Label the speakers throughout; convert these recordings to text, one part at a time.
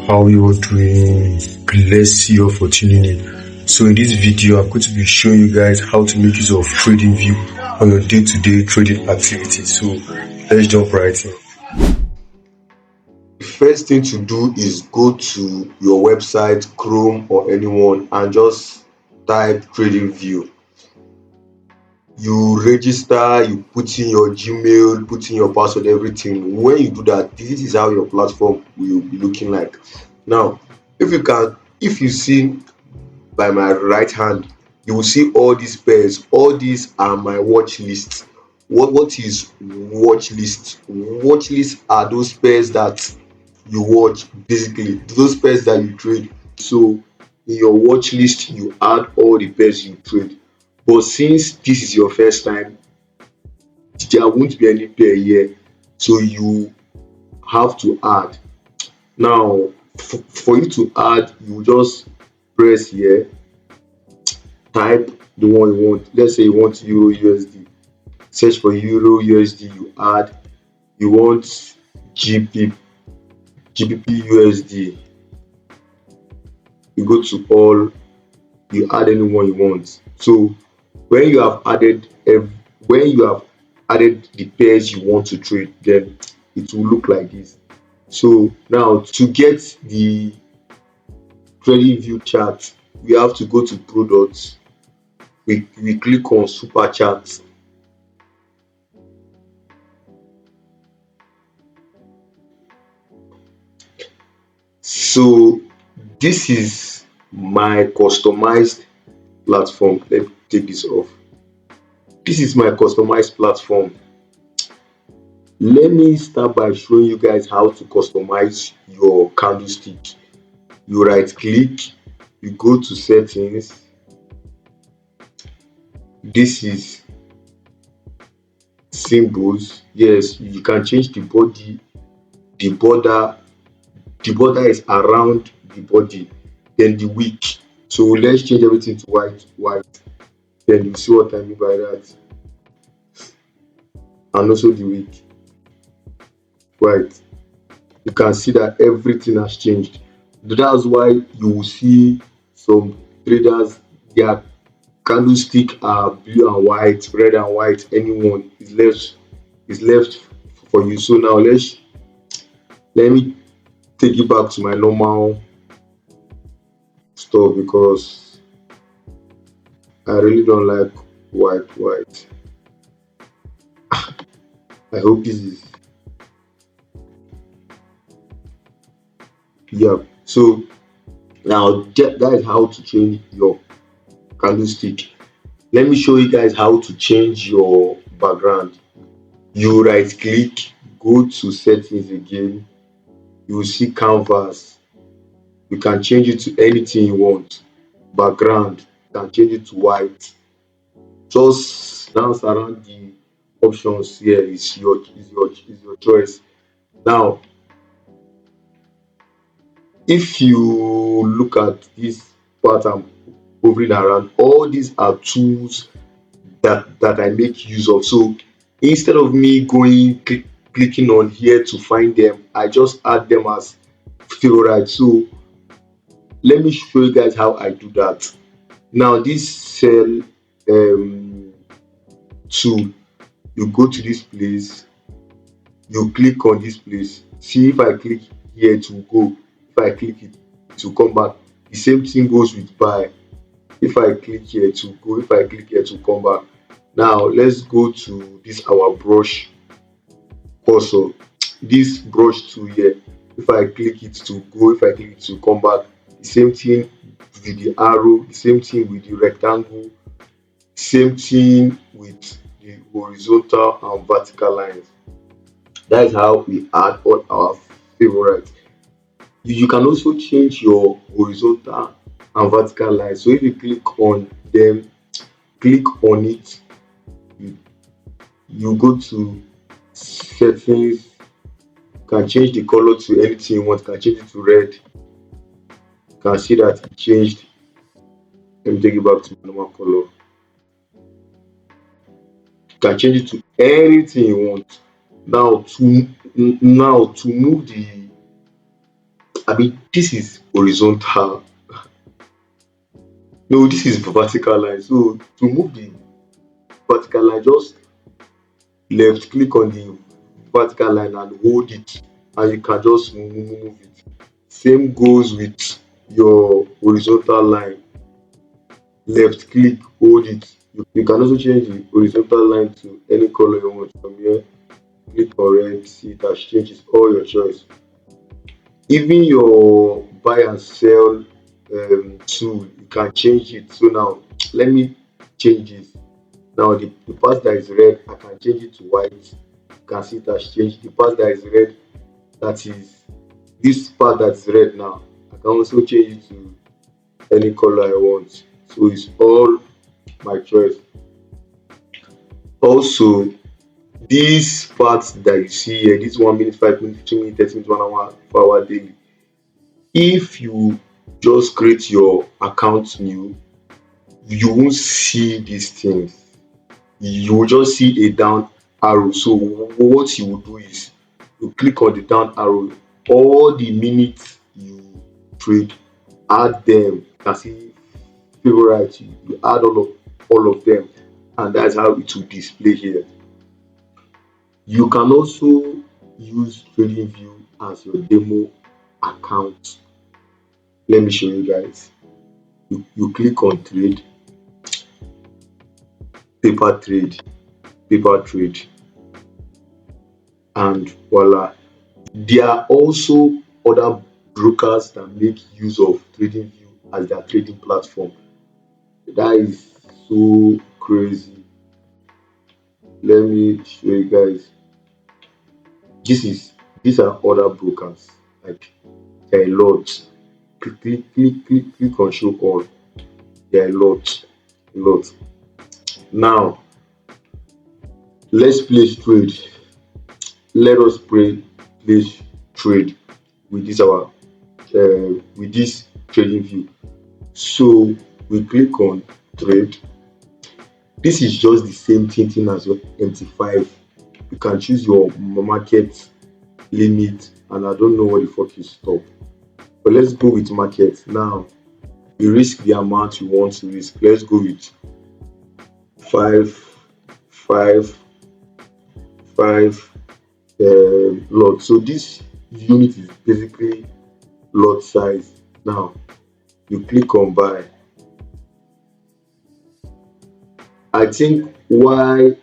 Speaker 1: how you're doing. Bless you for tuning in. So in this video, I'm going to be showing you guys how to make use of TradingView on your day-to-day trading activities. So let's jump right in.
Speaker 2: The first thing to do is go to your website, Chrome or anyone, and just type TradingView. You register, you put in your Gmail, put in your password, everything. When you do that, this is how your platform will be looking like. Now, if you see by my right hand, you will see all these pairs. All these are my watch lists. What is watch list? Watch lists are those pairs that you watch, basically those pairs that you trade. So in your watch list you add all the pairs you trade, but since this is your first time, there won't be any pair here, so you have to add. Now for you to add, you just press here, type the one you want. Let's say you want euro USD, search for euro USD, you add. You want GBP USD, you go to all, you add anyone you want. So when you have added when you have added the pairs you want to trade, then it will look like this. So now to get the trading view chart, we have to go to products. We click on super chart. So this is my customized platform. Let me take this off. This is my customized platform. Let me start by showing you guys how to customize your candlestick. You right click, you go to settings. This is symbols. Yes, you can change the body, the border. The border is around the body, then the wick. So let's change everything to white. Then you see what I mean by that. And also the wick, white. You can see that everything has changed. That's why you will see some traders, their candlestick are blue and white, red and white. Anyone is left for you. So now let me take it back to my normal stuff, because I really don't like white. I hope this is, yeah. So now that is how to change your candlestick. Let me show you guys how to change your background. You right click, go to settings again, you will see canvas. You can change it to anything you want. Background, you can change it to white. Just dance around the options here. Is your choice. Now if you look at this part I'm hovering around, all these are tools that I make use of. So instead of me clicking on here to find them, I just add them as favorite. So let me show you guys how I do that. Now this cell tool, you go to this place, you click on this place. See, if I click here it will go, if I click it, it will come back. The same thing goes with buy. If I click here to go, if I click here to come back. Now let's go to this our brush cursor, this brush tool here. If I click it to go, if I click it to come back, the same thing with the arrow, the same thing with the rectangle, same thing with the horizontal and vertical lines. That is how we add all our favorites. You can also change your horizontal and vertical lines. So if you click on them, click on it, you go to settings, you can change the color to anything you want. You can change it to red. You can see that it changed. Let me take it back to my normal color. You can change it to anything you want. Now to move I mean, this is horizontal. No, this is vertical line. So to move the vertical line, just left click on the vertical line and hold it, and you can just move it. Same goes with your horizontal line. Left click, hold it. You can also change the horizontal line to any color you want. From here, click on red, see it has changed. It's all your choice. Even your buy and sell tool, you can change it. So now let me change this. Now the part that is red, I can change it to white. You can see it has changed. The part that is red, that is this part that's red now, I can also change it to any color I want. So it's all my choice. Also, these parts that you see here, this 1 minute, 5 minutes, 2 minutes, 30 minutes, 1 hour, 4 hour daily. If you just create your account new, you won't see these things. You will just see a down arrow. So what you will do is you click on the down arrow. All the minutes you trade, add them. You can see favorite. You add all of them, and that's how it will display here. You can also use TradingView as your demo account. Let me show you guys. You click on trade, paper trade, paper trade, and voila. There are also other brokers that make use of TradingView as their trading platform. That is so crazy. Let me show you guys. This is these are other brokers. Like there are a lot. Click on show all. There are a lot. Now let's place trade. Let us place trade with this our with this trading view. So we click on trade. This is just the same thing as your MT5. You can choose your market limit, and I don't know what the fuck is stop. But let's go with market now. You risk the amount you want to risk. Let's go with five, five, five lot. So this unit is basically lot size. Now you click on buy. I think why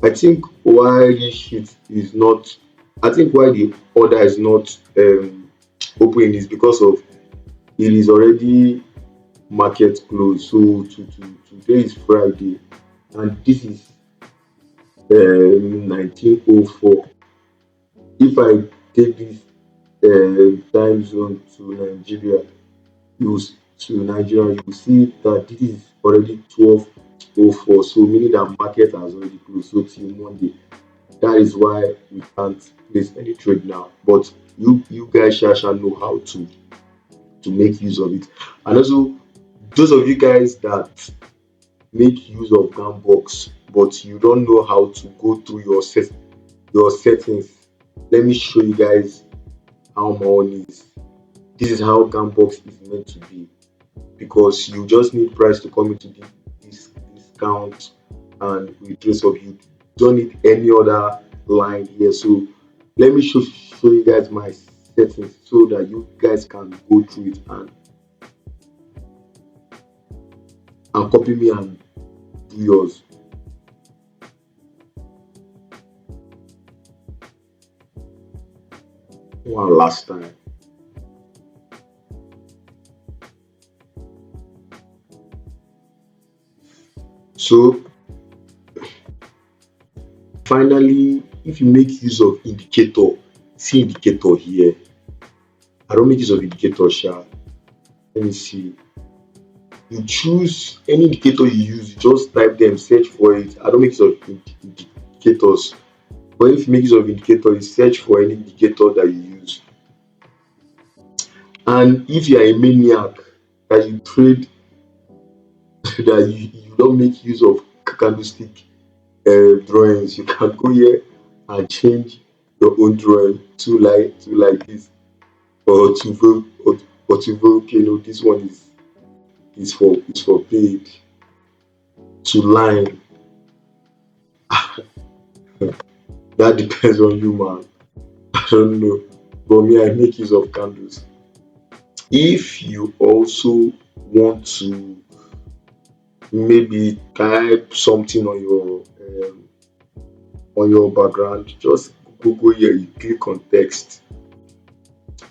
Speaker 2: I think why this sheet is not I think why the order is not open is because of it is already market close. So today is Friday, and this is 1904. If I take this time zone to Nigeria, you will see that this is already 12:04. So meaning that market has already closed. So till Monday. That is why we can't place any trade now. But you guys shall know how to make use of it. And also those of you guys that make use of Gambox, but you don't know how to go through your settings. Let me show you guys how my own is. This is how Gambox is meant to be, because you just need price to come into this discount and retrace of you don't need any other line here. So let me show you guys my settings so that you guys can go through it and copy me and do yours one last time. So finally, if you make use of indicator, see indicator here. I don't make use of indicator sha. Let me see. You choose any indicator you use, you just type them, search for it. I don't make use of indicators. But if you make use of indicator, you search for any indicator that you use. And if you are a maniac that you trade that you don't make use of candlestick, drawings. You can go here and change your own drawing to like this, or to vote, or to vote. Okay, no, this one is for paid, to line. That depends on you, man. I don't know, but me, I make use of candles. If you also want to maybe type something on your background, just go here, you click on text,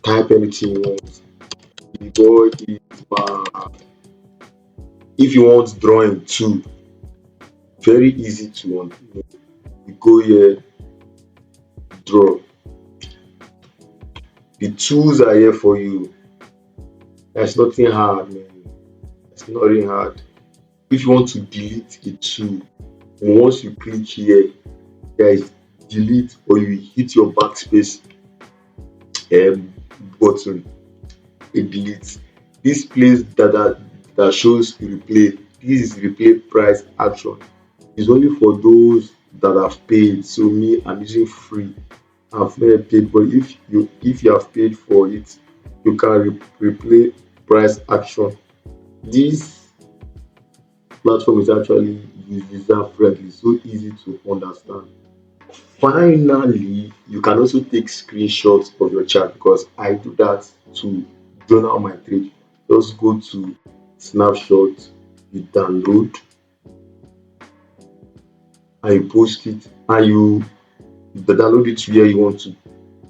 Speaker 2: type anything you want. The boy is my, if you want drawing too, very easy to you go here, draw. The tools are here for you. There's nothing hard, man. It's nothing hard. If you want to delete a tool, once you click here, there is delete, or you hit your backspace um, button, it deletes. This place that shows replay. This is replay price action. It's only for those that have paid. So me, I'm using free. I've never paid, but if you have paid for it, you can replay price action. This platform is actually user friendly, so easy to understand. Finally, you can also take screenshots of your chart, because I do that to journal my trade. Just go to snapshot, you download, and you post it, and you download it to where you want to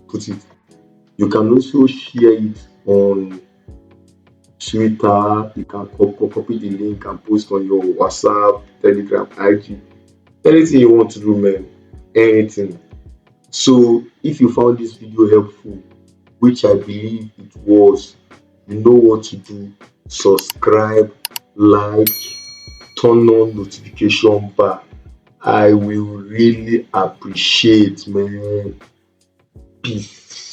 Speaker 2: put it. You can also share it on Twitter. You can copy the link and post on your WhatsApp, Telegram, IG, anything you want to do, man. Anything. So if you found this video helpful, which I believe it was, you know what to do. Subscribe, like, turn on notification bar. I will really appreciate, man. Peace.